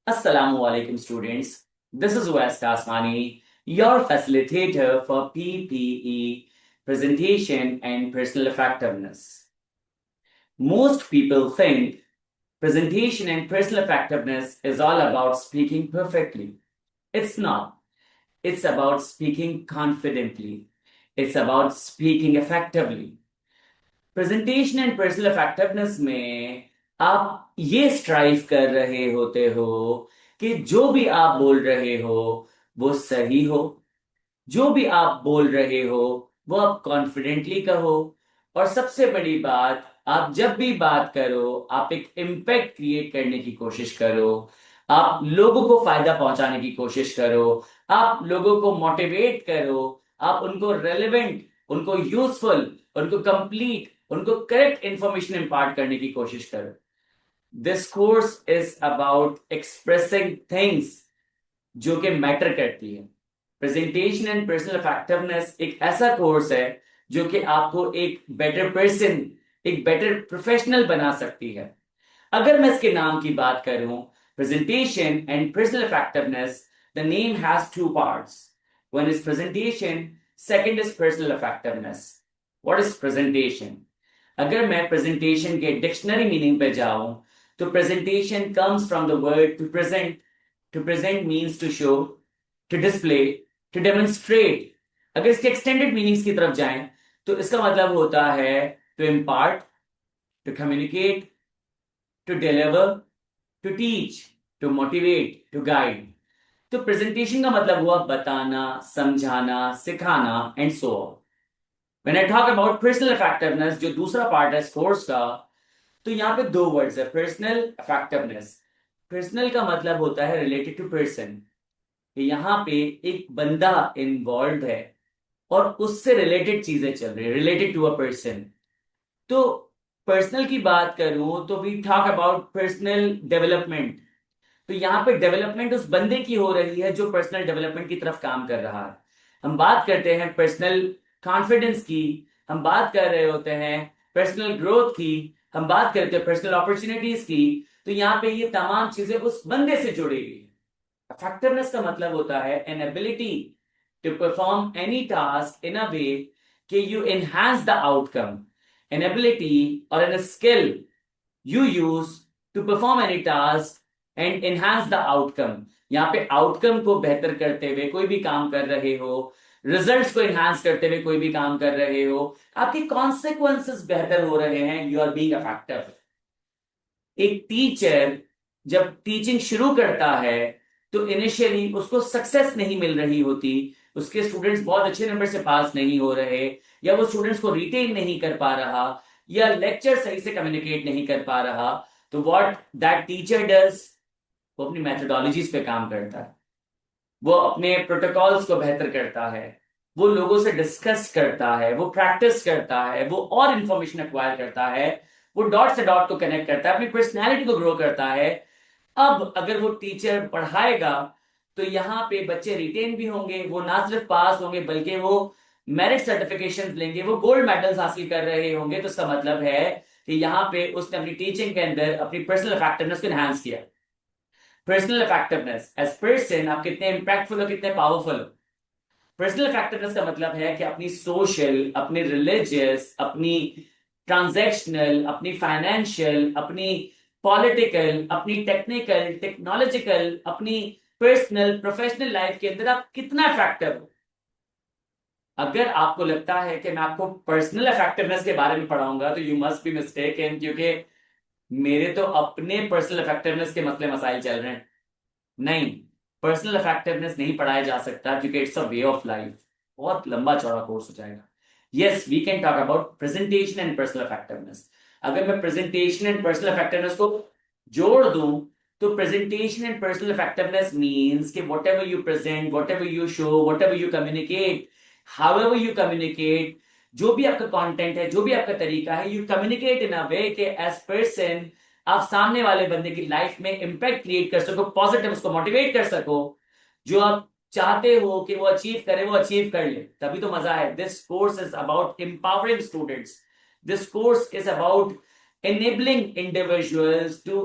Assalamu alaikum students. This is Wes Kasmani, your facilitator for PPE, Presentation and Personal Effectiveness. Most people think presentation and personal effectiveness is all about speaking perfectly. It's not. It's about speaking confidently. It's about speaking effectively. Presentation and personal effectiveness में आप ये strive कर रहे होते हो कि जो भी आप बोल रहे हो वो सही हो, जो भी आप बोल रहे हो वो आप कॉन्फिडेंटली कहो, और सबसे बड़ी बात, आप जब भी बात करो आप एक इम्पैक्ट क्रिएट करने की कोशिश करो, आप लोगों को फायदा पहुंचाने की कोशिश करो, आप लोगों को मोटिवेट करो, आप उनको रेलेवेंट, उनको यूजफुल, उनको कंप्लीट, उनको करेक्ट इंफॉर्मेशन इंपार्ट करने की कोशिश करो. This course is about expressing things जो कि मैटर करती है. प्रेजेंटेशन एंड पर्सनल इफेक्टिवनेस एक ऐसा कोर्स है जो कि आपको एक बेटर पर्सन, एक बेटर प्रोफेशनल बना सकती है. अगर मैं इसके नाम की बात करूं, presentation and personal effectiveness, the name has two parts. One is presentation, second is personal effectiveness. What is presentation? अगर मैं प्रेजेंटेशन के डिक्शनरी मीनिंग पे जाऊं तो presentation comes from the word to present. To present means to show, to display, to demonstrate. अगर इसके extended meanings की तरफ जाएं तो इसका मतलब होता है to impart, to communicate, to deliver, to teach, to motivate, to guide. तो प्रेजेंटेशन का मतलब हुआ बताना, समझाना, सिखाना and so on. When I talk about personal effectiveness, जो दूसरा पार्ट है इस कोर्स का, तो यहाँ पे दो वर्ड्स है, पर्सनल इफेक्टिवनेस. पर्सनल का मतलब होता है रिलेटेड टू पर्सन. यहाँ पे एक बंदा इन्वॉल्व है और उससे रिलेटेड चीजें चल रही है, रिलेटेड टू अ पर्सन. तो पर्सनल की बात करूं तो we talk about personal development. तो यहाँ पे डेवलपमेंट उस बंदे की हो रही है जो पर्सनल डेवलपमेंट की तरफ काम कर रहा है. हम बात करते हैं पर्सनल कॉन्फिडेंस की, हम बात कर रहे होते हैं पर्सनल ग्रोथ की, हम बात करते हैं पर्सनल अपॉर्चुनिटीज की. तो यहाँ पे ये तमाम चीजें उस बंदे से जुड़ी हुई है. effectiveness का मतलब होता है an ability to perform any task in a way कि you enhance the outcome. An ability or a skill you use to perform any task and enhance the outcome. यहाँ पे आउटकम को बेहतर करते हुए कोई भी काम कर रहे हो, रिजल्ट्स को एनहांस करते हुए कोई भी काम कर रहे हो, आपके कॉन्सिक्वेंसेस बेहतर हो रहे हैं, यू आर बीइंग इफेक्टिव. एक टीचर जब टीचिंग शुरू करता है तो इनिशियली उसको सक्सेस नहीं मिल रही होती, उसके स्टूडेंट्स बहुत अच्छे नंबर से पास नहीं हो रहे, या वो स्टूडेंट्स को रिटेन नहीं कर पा रहा, या लेक्चर सही से कम्युनिकेट नहीं कर पा रहा. तो व्हाट दैट टीचर डज, वो अपनी मेथोडोलॉजीज पे काम करता है, वो अपने प्रोटोकॉल्स को बेहतर करता है, वो लोगों से डिस्कस करता है, वो प्रैक्टिस करता है, वो और इंफॉर्मेशन एक्वायर करता है, वो डॉट से डॉट को कनेक्ट करता है, अपनी पर्सनैलिटी को ग्रो करता है. अब अगर वो टीचर पढ़ाएगा तो यहाँ पे बच्चे रिटेन भी होंगे, वो ना सिर्फ पास होंगे बल्कि वो मेरिट सर्टिफिकेशन लेंगे, वो गोल्ड मेडल्स हासिल कर रहे होंगे. तो इसका मतलब है कि यहाँ पे उसने अपनी टीचिंग के अंदर अपनी पर्सनल इफेक्टिवनेस को एनहांस किया. पर्सनल इफेक्टिवनेस एज पर्सन, आप कितने इंपैक्टफुल हो, कितने पावरफुल हो. पर्सनल इफेक्टिवनेस का मतलब है कि अपनी सोशल, अपनी रिलीजियस, अपनी ट्रांजैक्शनल, अपनी फाइनेंशियल, अपनी पॉलिटिकल, अपनी टेक्निकल, टेक्नोलॉजिकल, अपनी पर्सनल प्रोफेशनल लाइफ के अंदर आप कितना इफेक्टिव हो. अगर आपको लगता है कि मैं आपको पर्सनल इफेक्टिवनेस के बारे में पढ़ाऊंगा तो यू मस्ट बी मिस्टेकन, क्योंकि मेरे तो अपने पर्सनल इफेक्टिवनेस के मसले मसाइल चल रहे हैं. नहीं, पर्सनल इफेक्टिवनेस नहीं पढ़ाया जा सकता क्योंकि it's a way of life. बहुत लंबा चौड़ा कोर्स हो जाएगा. Yes, we can talk about presentation and personal effectiveness. अगर मैं प्रेजेंटेशन एंड पर्सनल इफेक्टिवनेस को जोड़ दूं तो presentation and personal effectiveness means कि whatever you present, whatever you show, whatever you communicate, however you communicate, जो भी आपका कंटेंट है, जो भी आपका तरीका है, यू कम्युनिकेट इन अ वे कि एज पर्सन आप सामने वाले बंदे की लाइफ में इंपैक्ट क्रिएट कर सको, पॉजिटिव, उसको मोटिवेट कर सको. जो आप चाहते हो कि वो अचीव करे वो अचीव कर ले, तभी तो मजा है. This course is about empowering students. This course is about enabling individuals to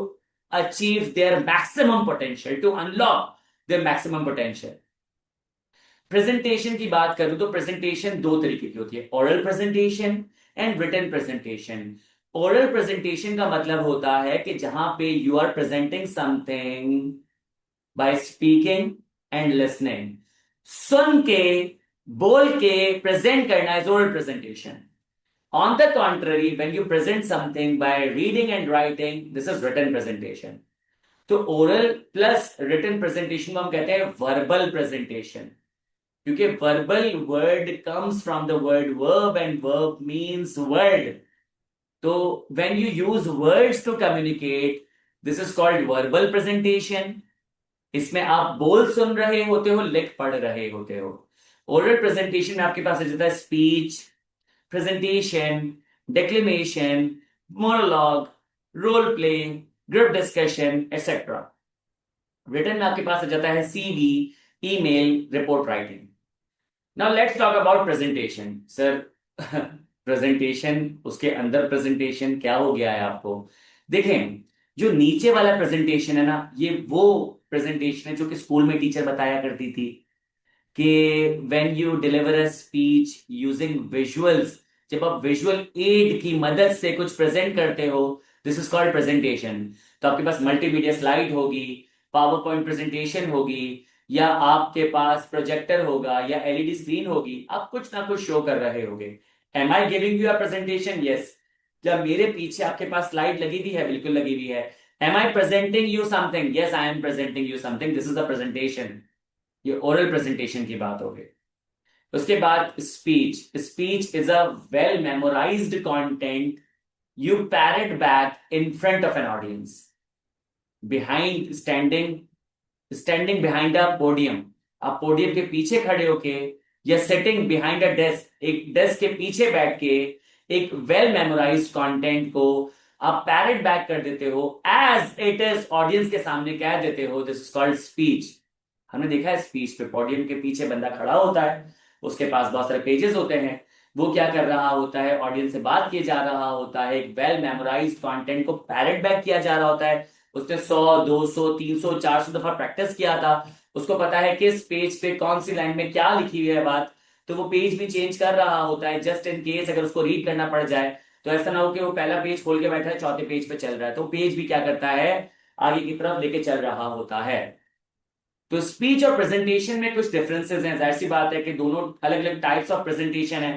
achieve their maximum potential, to unlock their maximum potential. Presentation की बात करूं तो प्रेजेंटेशन दो तरीके की होती है, oral presentation and written presentation. Oral presentation का मतलब होता है कि जहां पे you are presenting something by speaking and listening, सुन के बोल के प्रेजेंट करना is oral presentation. On the contrary, when you present something by reading and writing, this is written presentation. तो ओरल प्लस रिटन प्रेजेंटेशन को हम कहते हैं वर्बल प्रेजेंटेशन, क्योंकि verbal word comes from the word verb and verb means word. तो when you use words to communicate, this is called verbal presentation. इसमें आप बोल सुन रहे होते हो, लिख पढ़ रहे होते हो। ओरल प्रेजेंटेशन में आपके पास आ जाता है speech, presentation, declamation, monologue, role play, group discussion etcetera. Written में आपके पास आ जाता है CV, email, report writing. Now let's talk about presentation. Sir presentation, उसके अंदर प्रेजेंटेशन क्या हो गया है आपको? देखें, जो नीचे वाला प्रेजेंटेशन है ना, ये वो प्रेजेंटेशन है जो कि स्कूल में टीचर बताया करती थी कि when you deliver a speech using visuals, जब आप विजुअल एड की मदद से कुछ प्रेजेंट करते हो, दिस इज कॉल्ड प्रेजेंटेशन। तो आपके पास मल्टीमीडिया स्लाइड होगी, पावर पॉइंट प्रेजेंटेशन होगी, या आपके पास प्रोजेक्टर होगा या एलईडी स्क्रीन होगी, आप कुछ ना कुछ शो कर रहे होगे। Am I giving you a presentation? Yes. जब मेरे पीछे आपके पास स्लाइड लगी हुई है, बिल्कुल लगी हुई है। Am I presenting you something? Yes, I am presenting you something, this is a presentation. ये ओरल प्रेजेंटेशन की बात हो गई। उसके बाद speech. Speech is a well memorized content you parrot back in front of an audience, behind standing behind a podium. आप podium के पीछे खड़े होके, या सिटिंग बिहाइंड अ डेस्क, एक डेस्क के पीछे बैठ के एक वेल मेमोराइज्ड कंटेंट को आप पैरेट बैक कर देते हो, एज इट इज, ऑडियंस के सामने कह देते हो, दिस इज कॉल्ड स्पीच। हमने देखा है स्पीच पे पोडियम के पीछे बंदा खड़ा होता है, उसके पास बहुत सारे पेजेस होते हैं, वो क्या कर रहा होता है, ऑडियंस से बात किए जा रहा होता है, एक वेल मेमोराइज्ड कंटेंट को पैरेट बैक किया जा रहा होता है। उसने 100, 200, 300, 400 दफा प्रैक्टिस किया था, उसको पता है किस पेज पे कौन सी लाइन में क्या लिखी हुई है बात, तो वो पेज भी चेंज कर रहा होता है जस्ट इन केस अगर उसको रीड करना पड़ जाए। तो ऐसा ना हो कि वो पहला पेज खोल के बैठा है, चौथे पेज पे चल रहा है, तो पेज भी क्या करता है, आगे की तरफ लेके चल रहा होता है। तो स्पीच और प्रेजेंटेशन में कुछ डिफरेंसेस हैं, जाहिर सी बात है कि दोनों अलग अलग टाइप्स ऑफ प्रेजेंटेशन है।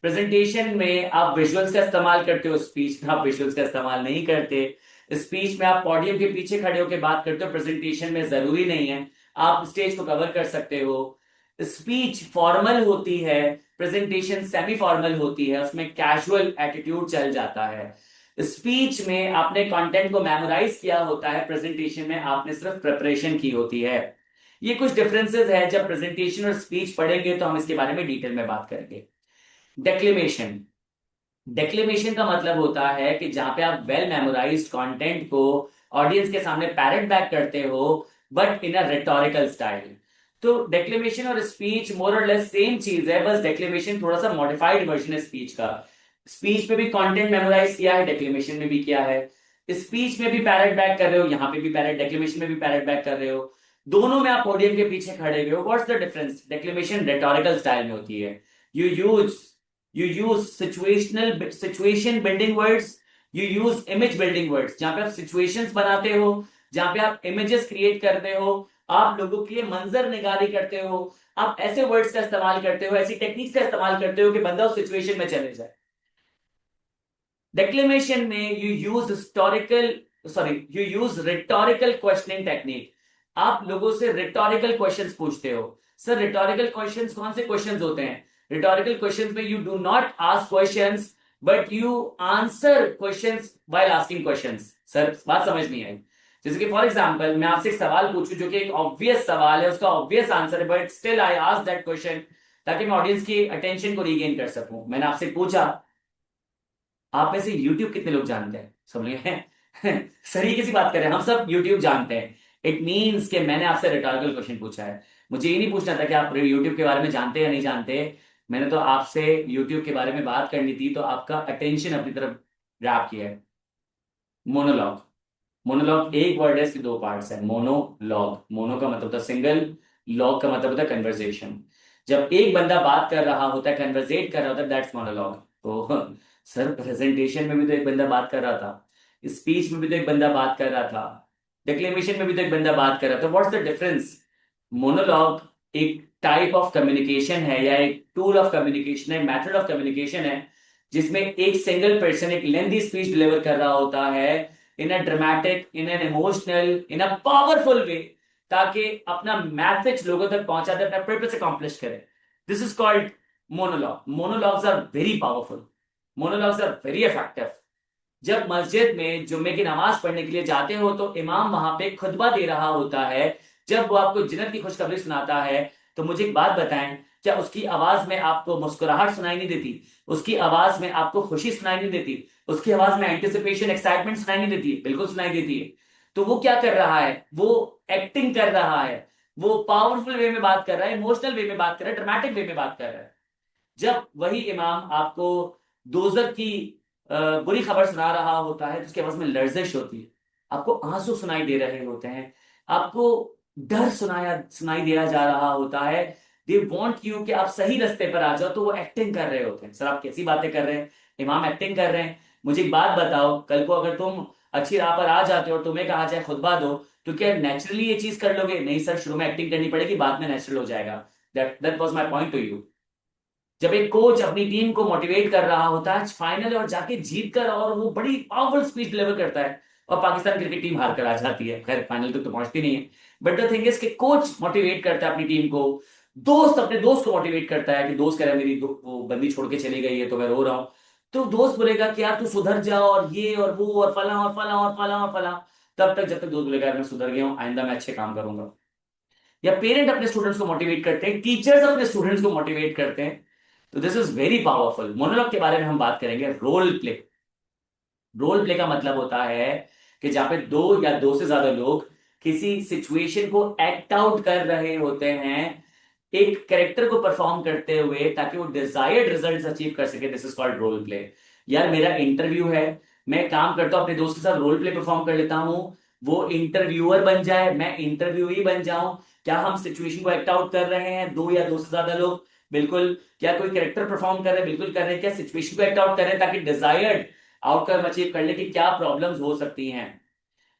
प्रेजेंटेशन में आप विजुअल्स का इस्तेमाल करते हो, स्पीच में आप विजुअल्स का इस्तेमाल नहीं करते। स्पीच में आप पोडियम के पीछे खड़े होकर बात करते हो, प्रेजेंटेशन में जरूरी नहीं है, आप स्टेज को कवर कर सकते हो। स्पीच फॉर्मल होती है, प्रेजेंटेशन सेमी फॉर्मल होती है, उसमें कैजुअल एटीट्यूड चल जाता है। स्पीच में आपने कंटेंट को मेमोराइज किया होता है, प्रेजेंटेशन में आपने सिर्फ प्रिपरेशन की होती है। ये कुछ डिफरेंसेस है, जब प्रेजेंटेशन और स्पीच पढ़ेंगे तो हम इसके बारे में डिटेल में बात करेंगे। डेक्लेमेशन। डेक्लेमेशन का मतलब होता है कि जहां पे आप वेल मेमोराइज्ड कंटेंट को ऑडियंस के सामने पैरेट बैक करते हो, but in a rhetorical style. तो डेक्लेमेशन और स्पीच मोर और लेस सेम चीज है, बस डेक्लेमेशन थोड़ा सा मॉडिफाइड वर्जन है स्पीच का। स्पीच पे भी कंटेंट मेमोराइज किया है, डेक्लेमेशन में भी किया है। स्पीच में भी पैरेट बैक कर रहे हो, यहां पे भी पैरेट, डेक्लेमेशन में भी पैरेट बैक कर रहे हो। दोनों में आप पोडियम के पीछे खड़े हुए हो। What's the difference? Declamation rhetorical style में होती है, you use situation building words, you use image building words, जहां पे आप सिचुएशंस बनाते हो, जहां पे आप इमेजेस क्रिएट करते हो, आप लोगों के लिए मंजर निगारी करते हो, आप ऐसे वर्ड्स का इस्तेमाल करते हो, ऐसी टेक्निक्स का इस्तेमाल करते हो कि बंदा उस सिचुएशन में चले जाए। डेक्लेमेशन में you use rhetorical questioning technique. आप लोगों से रिटोरिकल क्वेश्चंस पूछते हो। सर रिटोरिकल क्वेश्चंस कौन से क्वेश्चंस होते हैं? रिटोरिकल क्वेश्चंस में you do not ask questions, but you answer questions while asking questions. Sir बात समझ नहीं आई? जैसे कि फॉर एग्जांपल मैं आपसे एक सवाल पूछूं जो कि एक ऑब्वियस सवाल है, उसका ऑब्वियस आंसर है, but still I ask that question ताकि मैं ऑडियंस की अटेंशन को रीगेन कर सकूं। मैंने आपसे पूछा, आप में से यूट्यूब कितने लोग जानते हैं? सब लोग हैं। सही किसी बात कर रहे हैं, हम सब यूट्यूब जानते हैं। इट मीन्स कि मैंने आपसे रिटोरिकल क्वेश्चन पूछा है। मुझे ये नहीं पूछना था कि आप यूट्यूब के बारे में जानते हैं या नहीं जानते। मैंने तो आपसे यूट्यूब के बारे में बात करनी थी, तो आपका अटेंशन अपनी तरफ ग्रैब किया है। मोनोलॉग। मोनोलॉग एक वर्ड है, इसके दो पार्ट्स हैं। मोनोलॉग, मोनो का मतलब होता है सिंगल, लॉग का मतलब होता है कन्वर्सेशन। जब एक बंदा बात कर रहा होता है, कन्वर्सेट कर रहा होता है, दैट्स मोनोलॉग। तो सर प्रेजेंटेशन में भी तो एक बंदा बात कर रहा था, स्पीच में भी तो एक बंदा बात कर रहा था, डिक्लेमेशन में भी तो एक बंदा बात कर रहा था। What's the difference? मोनोलॉग एक टाइप ऑफ कम्युनिकेशन है, या एक टूल ऑफ कम्युनिकेशन है, मेथड ऑफ कम्युनिकेशन है, जिसमें एक सिंगल पर्सन एक लेंथी स्पीच डिलीवर कर रहा होता है in a dramatic, in an emotional, in a powerful way, ताकि अपना मैसेज लोगों तक पहुंचा दे, अपना पर्पस अकॉम्प्लिश करे। This is called monologue. Monologues are very powerful, monologues are very effective. जब मस्जिद में जुम्मे की नमाज पढ़ने के लिए जाते हो तो इमाम वहां पे खुतबा दे रहा होता है, जब वो आपको जन्नत की खुशखबरी सुनाता है, तो मुझे एक बात बताएं, क्या उसकी आवाज में आपको मुस्कुराहट सुनाई नहीं देती? उसकी आवाज में आपको खुशी सुनाई नहीं देती? उसकी आवाज में एंटिसिपेशन, एक्साइटमेंट सुनाई नहीं देती? बिल्कुल सुनाई देती है। तो वो क्या कर रहा है? वो एक्टिंग कर रहा है, वो पावरफुल वे में बात कर रहा है, इमोशनल वे में बात कर रहा है, ड्रामेटिक वे में बात कर रहा है। जब वही इमाम आपको दोजक की बुरी खबर सुना रहा होता है, तो उसके आवाज में लर्जिश होती है, आपको आंसू सुनाई दे रहे होते हैं, आपको डर सुनाई दिया जा रहा होता है। दे वॉन्ट यू कि आप सही रास्ते पर आ जाओ, तो वो एक्टिंग कर रहे होते हैं। सर आप कैसी बातें कर रहे हैं, इमाम एक्टिंग कर रहे हैं। मुझे एक बात बताओ, कल को अगर तुम अच्छी राह पर आ जाते हो और तुम्हें कहा जाए खुतबा दो, तो क्या नेचुरली ये चीज कर लोगे? नहीं सर, शुरू में एक्टिंग करनी पड़ेगी, बाद में नेचुरल हो जाएगा। That was my point two you. जब एक कोच अपनी टीम को मोटिवेट कर रहा होता है फाइनल और जाके जीत कर, और वो बड़ी पावरफुल स्पीच डिलीवर करता है, और पाकिस्तान क्रिकेट टीम हार कर आ जाती है, खैर फाइनल तक तो पहुंचती नहीं है, बट द थिंग इज कि कोच मोटिवेट करता है अपनी टीम को, दोस्त अपने दोस्त को मोटिवेट करता है कि दोस्त कह रहा है मेरी वो बंदी छोड़ के चली गई है तो मैं रो रहा हूं, तो दोस्त बोलेगा कि यार तू सुधर जा, और ये और वो और फला और फला और फला और फला। तब तक जब तक दोस्त बोलेगा यार मैं सुधर गया हूं, आइंदा मैं अच्छे काम करूंगा। या पेरेंट अपने स्टूडेंट्स को मोटिवेट करते हैं, टीचर्स अपने स्टूडेंट्स को मोटिवेट करते हैं। तो this is very powerful. Monologue के बारे में हम बात करेंगे, रोल प्ले। रोल प्ले का मतलब होता है कि जहां पे दो या दो से ज्यादा लोग किसी सिचुएशन को एक्ट आउट कर रहे होते हैं, एक कैरेक्टर को परफॉर्म करते हुए, ताकि वो डिजायर्ड रिजल्ट्स अचीव कर सके। This is called role play. यार मेरा इंटरव्यू है, मैं काम करता हूं अपने दोस्त के साथ, रोल प्ले परफॉर्म कर लेता हूं, वो इंटरव्यूअर बन जाए, मैं इंटरव्यूई बन जाऊं। क्या हम सिचुएशन को एक्ट आउट कर रहे हैं, दो या दो से ज्यादा लोग? बिल्कुल। क्या कोई कैरेक्टर परफॉर्म कर रहे हैं? बिल्कुल कर रहे हैं। क्या सिचुएशन को एक्ट आउट कर रहे हैं ताकि डिजायर्ड आउटकम अचीव करने की क्या प्रॉब्लम्स हो सकती हैं?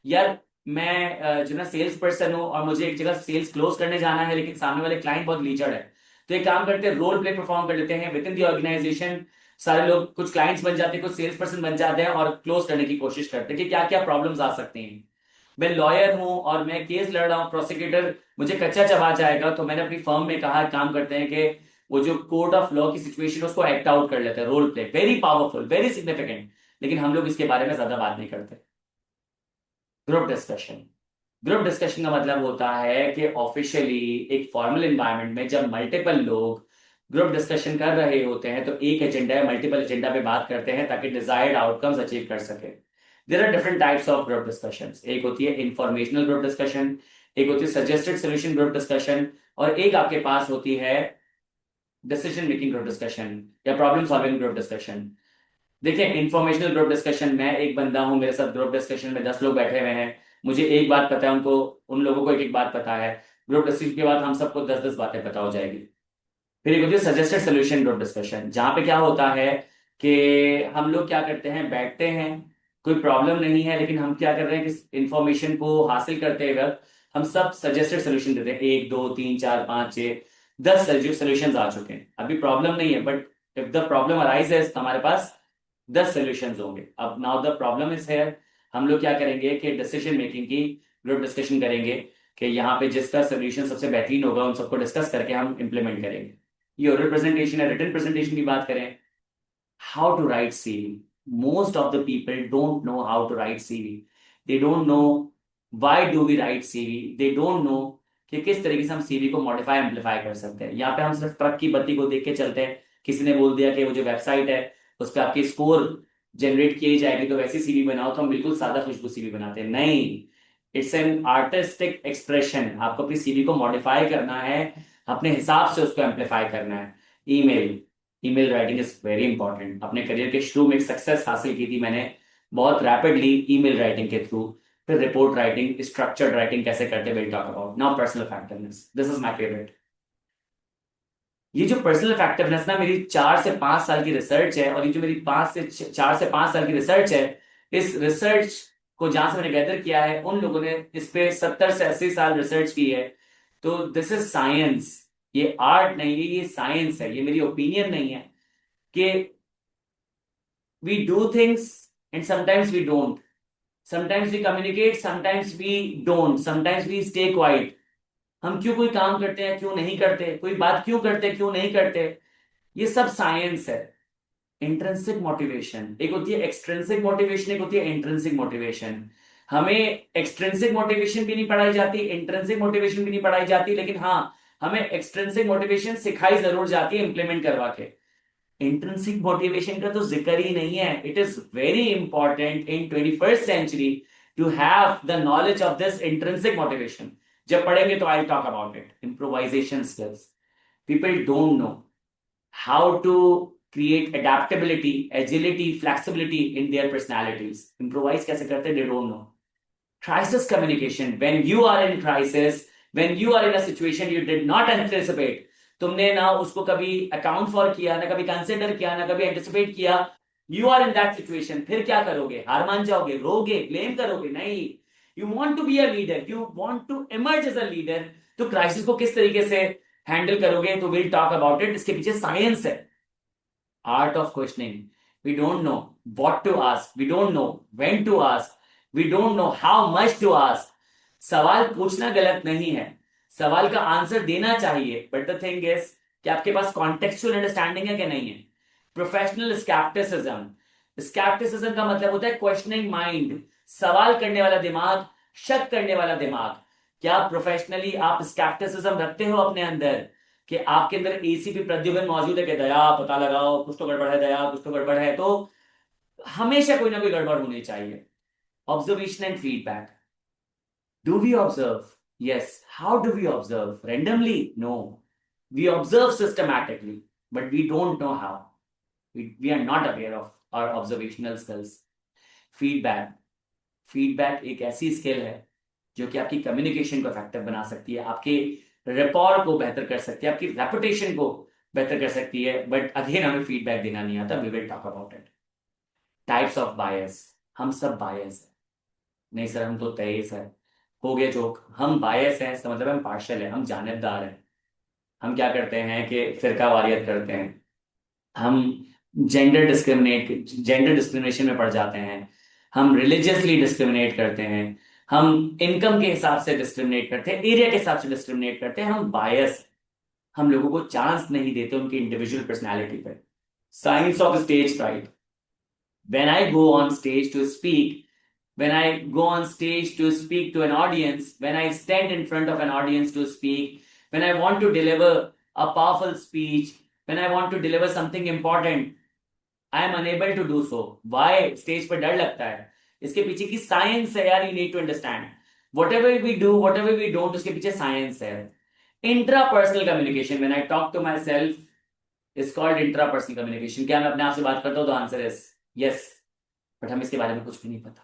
यार मैं जो ना सेल्स पर्सन हूं, और मुझे एक जगह सेल्स क्लोज करने जाना है, लेकिन सामने वाले क्लाइंट बहुत लीचड़ है, तो एक काम करते हैं, रोल प्ले परफॉर्म कर लेते हैं विद इन दी ऑर्गेनाइजेशन। सारे लोग कुछ क्लाइंट्स बन जाते हैं, कुछ सेल्स पर्सन बन जाते हैं, और क्लोज करने की कोशिश करते हैं कि क्या क्या प्रॉब्लम्स आ सकती हैं। मैं लॉयर हूं और मैं केस लड़ रहा हूं, प्रोसिक्यूटर मुझे कच्चा चबा जाएगा, तो मैंने अपनी फर्म में कहा, काम करते हैं कि वो जो कोर्ट ऑफ लॉ की सिचुएशन है उसको एक्ट आउट कर लेते हैं। Role play very powerful, very significant, लेकिन हम लोग इसके बारे में ज्यादा बात नहीं करते। Group discussion. ग्रुप डिस्कशन का मतलब होता है कि ऑफिशियली एक फॉर्मल एनवायरनमेंट में जब मल्टीपल लोग ग्रुप डिस्कशन कर रहे होते हैं, तो एक एजेंडा या मल्टीपल एजेंडा पे बात करते हैं ताकि डिजायर्ड आउटकम्स अचीव कर सके। There are different types of group discussions. एक होती है इंफॉर्मेशनल ग्रुप डिस्कशन, एक होती है सजेस्टेड सोल्यूशन ग्रुप डिस्कशन, और एक आपके पास होती है डिसीजन मेकिंग ग्रुप डिस्कशन या प्रॉब्लम सॉल्विंग ग्रुप डिस्कशन। देखिए इंफॉर्मेशनल ग्रुप डिस्कशन, मैं एक बंदा हूं, मेरे साथ ग्रुप डिस्कशन में 10 लोग बैठे हुए हैं, मुझे एक बात पता है, उनको, उन लोगों को एक एक बात पता है। ग्रुप डिस्कशन के बाद हम सबको 10-10 बातें पता हो जाएगी। फिर एक होती है सजेस्टेड सोल्यूशन ग्रुप डिस्कशन, जहां पे क्या होता है कि हम लोग क्या करते हैं, बैठते हैं, कोई प्रॉब्लम नहीं है, लेकिन हम क्या कर रहे हैं कि इंफॉर्मेशन को हासिल करते वक्त हम सब सजेस्टेड सोल्यूशन देते हैं, 1 2 3 4 5 6 10 सोल्यूशन आ चुके हैं, अभी प्रॉब्लम नहीं है, but if the problem arises तो हमारे पास 10 सॉल्यूशंस होंगे। अब now the problem is here, हम लोग क्या करेंगे कि डिसीजन मेकिंग की ग्रुप डिस्कशन करेंगे, कि यहाँ पे जिसका सोल्यूशन सबसे बेहतरीन होगा उन सबको डिस्कस करके हम इंप्लीमेंट करेंगे। ये ओरल प्रेजेंटेशन है। रिटन प्रेजेंटेशन की बात करें, how to write CV. Most of the people don't know how to write CV. They don't know why do we write CV. They don't know कि किस तरीके से हम सीवी को मॉडिफाई एम्पलीफाई कर सकते हैं। यहाँ पे हम सिर्फ ट्रक की बत्ती को देख के चलते हैं, किसी ने बोल दिया कि वो जो वेबसाइट है उस पर आपकी स्कोर जनरेट की जाएगी तो वैसी सीवी बनाओ, तो हम बिल्कुल सादा खुशबू सीवी बनाते हैं। नहीं, इट्स एन आर्टिस्टिक एक्सप्रेशन। आपको अपनी सीवी को मॉडिफाई करना है, अपने हिसाब से उसको एम्पलीफाई करना है। Email, email writing is very important. अपने करियर के शुरू में एक सक्सेस हासिल की थी मैंने बहुत रैपिडली ईमेल राइटिंग के थ्रू। फिर रिपोर्ट राइटिंग, स्ट्रक्चर्ड राइटिंग कैसे करते, will talk about. Now personal effectiveness, this is my favourite. ये जो पर्सनल इफेक्टिवनेस ना, मेरी 4 से 5 साल की रिसर्च है, और ये जो मेरी 4 से 5 साल की रिसर्च है, इस रिसर्च को जहां से मैंने गैदर किया है, उन लोगों ने इस पे 70 से 80 साल रिसर्च की है। तो दिस इज साइंस, ये आर्ट नहीं है, ये साइंस है, ये मेरी ओपिनियन नहीं है कि we do things and sometimes we don't, sometimes we communicate, sometimes we don't, sometimes we stay quiet. हम क्यों कोई काम करते हैं, क्यों नहीं करते, कोई बात क्यों करते हैं, क्यों नहीं करते, ये सब साइंस है। इंट्रिंसिक मोटिवेशन एक होती है, एक्सट्रिंसिक मोटिवेशन एक होती है, इंट्रिंसिक मोटिवेशन। हमें एक्सट्रिंसिक मोटिवेशन भी नहीं पढ़ाई जाती, इंट्रिंसिक मोटिवेशन भी नहीं पढ़ाई जाती, लेकिन हाँ, हमें एक्सट्रिंसिक मोटिवेशन सिखाई जरूर जाती है इम्प्लीमेंट करवा के। इंट्रिंसिक मोटिवेशन का तो जिक्र ही नहीं है। It is very important in 21st century to have the knowledge of this intrinsic motivation. जब पढ़ेंगे तो I talk about it. Improvisation skills, people don't know how to create adaptability, agility, flexibility in their personalities. Improvise कैसे करते, they don't know. Crisis communication, when you are in crisis, when you are in a situation you did not anticipate, तुमने ना उसको कभी account for किया, ना कभी consider किया, ना कभी एंटिसिपेट किया, you are in that situation, फिर क्या करोगे? हार मान जाओगे, रोगे, ब्लेम करोगे? नहीं, you want to be a leader, you want to emerge as a leader. तो क्राइसिस को किस तरीके से हैंडल करोगे, तो विल टॉक अबाउट इट। इसके पीछे साइंस है, art of questioning. We don't know what to ask. We don't know when to ask. We don't know how much to ask. सवाल पूछना गलत नहीं है, सवाल का आंसर देना चाहिए, बट द थिंग इज कि आपके पास कॉन्टेक्चुअल अंडरस्टैंडिंग है कि नहीं है। प्रोफेशनल स्कैप्टिसिज्म, स्कैप्टिसिज्म का मतलब होता है क्वेश्चनिंग माइंड, सवाल करने वाला दिमाग, शक करने वाला दिमाग। क्या प्रोफेशनली आप स्कैप्टिसिज्म रखते हो अपने अंदर, कि आपके अंदर एसीपी प्रद्युम्न मौजूद है कि दया पता लगाओ, कुछ तो गड़बड़ है, दया कुछ तो गड़बड़ है? तो हमेशा कोई ना कोई गड़बड़ होनी चाहिए। Observation and feedback, do we observe? Yes. How do we observe? Randomly? No, we observe systematically, but we don't know how. We are not aware of our observational skills. Feedback, feedback एक ऐसी skill है जो कि आपकी communication को effective बना सकती है, आपके रिपॉर्ट को बेहतर कर सकती है, आपकी रेपुटेशन को बेहतर कर सकती है, बट अगेन हमें फीडबैक देना नहीं आता। We will talk about it. Types of bias, हम सब बायस है। नहीं सर, हम तो तेईस है, हो गया जोक। हम बायस हैं, इसका मतलब हम पार्शल है, हम जानिबदार हैं। हम क्या करते हैं कि फिरका वारियत करते हैं, हम जेंडर डिस्क्रिमिनेशन में पड़ जाते हैं, हम रिलीजियसली डिस्क्रिमिनेट करते हैं, हम इनकम के हिसाब से डिस्क्रिमिनेट करते हैं, एरिया के हिसाब से डिस्क्रिमिनेट करते हैं। हम बायस, हम लोगों को चांस नहीं देते उनकी इंडिविजुअल पर्सनैलिटी पे। Science of stage fright, when I go on stage to speak, when I go on stage to speak to an audience, when I stand in front of an audience to speak, when I want to deliver a powerful speech, when I want to deliver something important, I am unable to do so. Why? Stage पर डर लगता है। इसके पीछे की science है यार, you need to understand. Whatever we do, whatever we don't, उसके पीछे साइंस है। Intrapersonal communication, when I talk to myself, is called intrapersonal communication. क्या मैं अपने आप से बात करता हूँ? तो आंसर इज यस, बट हमें इसके बारे में कुछ भी नहीं पता।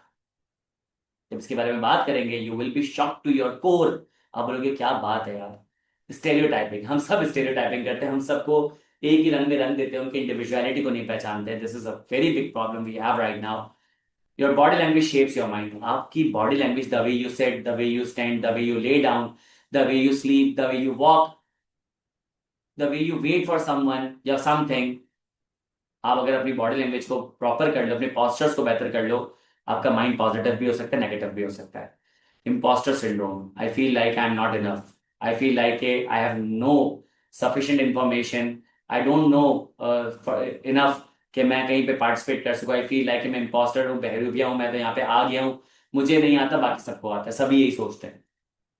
जब इसके बारे में बात करेंगे, you will be shock to your core. आप बोलोगे क्या बात है यार। स्टेरियोटाइपिंग, हम सब स्टेरियोटाइपिंग करते हैं, हम सबको एक ही रंग में रंग देते हैं, उनकी इंडिविजुअलिटी को नहीं पहचानते। This is a very big problem we have right now. Your body language shapes your mind. आपकी body language, the way you sit, the way you stand, the way you lie down, the way you sleep, the way you walk, the way you wait for someone या something. आप अगर अपनी body language को proper कर लो, अपने postures को बेहतर कर लो, आपका माइंड पॉजिटिव भी हो सकता है, नेगेटिव भी हो सकता है। Imposter syndrome, I feel like I am not enough, I feel like I have no sufficient information, I don't know enough कि मैं कहीं पे पार्टिसिपेट कर सकूं। आई फील लाइक मैं इम्पोस्टर हूँ, बहरूपिया हूँ, मैं तो यहाँ पे आ गया हूँ, मुझे नहीं आता, बाकी सबको आता है। सभी यही सोचते हैं।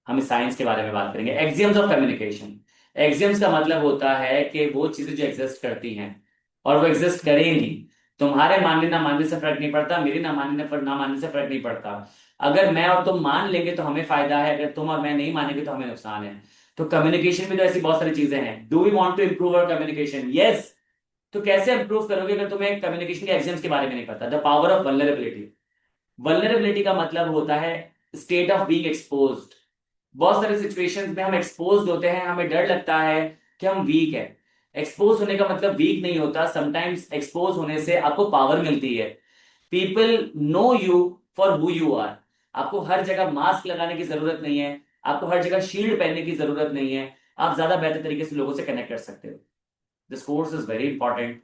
हम साइंस के बारे में बात करेंगे। एक्सियम्स ऑफ कम्युनिकेशन, एक्सियम्स का मतलब होता है कि वो चीजें जो एग्जिस्ट करती हैं और वो एग्जिस्ट करेंगी। तुम्हारे मानने ना मानने से फर्क नहीं पड़ता, मेरे ना मानने ना मानने से फर्क नहीं पड़ता। अगर मैं और तुम मान लेंगे तो हमें फायदा है, अगर तुम और मैं नहीं मानेंगे तो हमें नुकसान है। तो कम्युनिकेशन में तो ऐसी बहुत सारी चीजें हैं। Do we want to improve our communication? Yes. तो कैसे इंप्रूव करोगे अगर तुम्हें कम्युनिकेशन के एक्सियम्स के बारे में नहीं पता? The power of vulnerability. Vulnerability का मतलब होता है स्टेट ऑफ बीइंग एक्सपोज्ड। बहुत सारे सिचुएशंस में हम एक्सपोज होते हैं, हमें डर लगता है कि हम वीक है। एक्सपोज होने का मतलब वीक नहीं होता, समटाइम्स एक्सपोज होने से आपको पावर मिलती है। People know you for who you are. आपको हर जगह मास्क लगाने की जरूरत नहीं है, आपको हर जगह शील्ड पहनने की जरूरत नहीं है। आप ज्यादा बेहतर तरीके से लोगों से कनेक्ट कर सकते हो। This course is very important.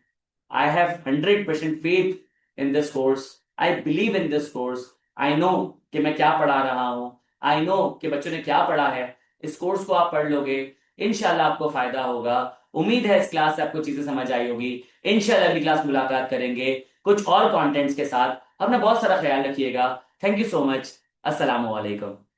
I have 100% faith in this course. I believe in this course. I know कि मैं क्या पढ़ा रहा हूं। I know कि बच्चों ने क्या पढ़ा है। इस कोर्स को आप पढ़ लोगे, इंशाल्लाह आपको फायदा होगा। उम्मीद है इस क्लास से आपको चीजें समझ आई होगी। इंशाल्लाह अगली क्लास मुलाकात करेंगे कुछ और कंटेंट्स के साथ। अपना बहुत सारा ख्याल रखिएगा। Thank you so much. अस्सलाम वालेकुम।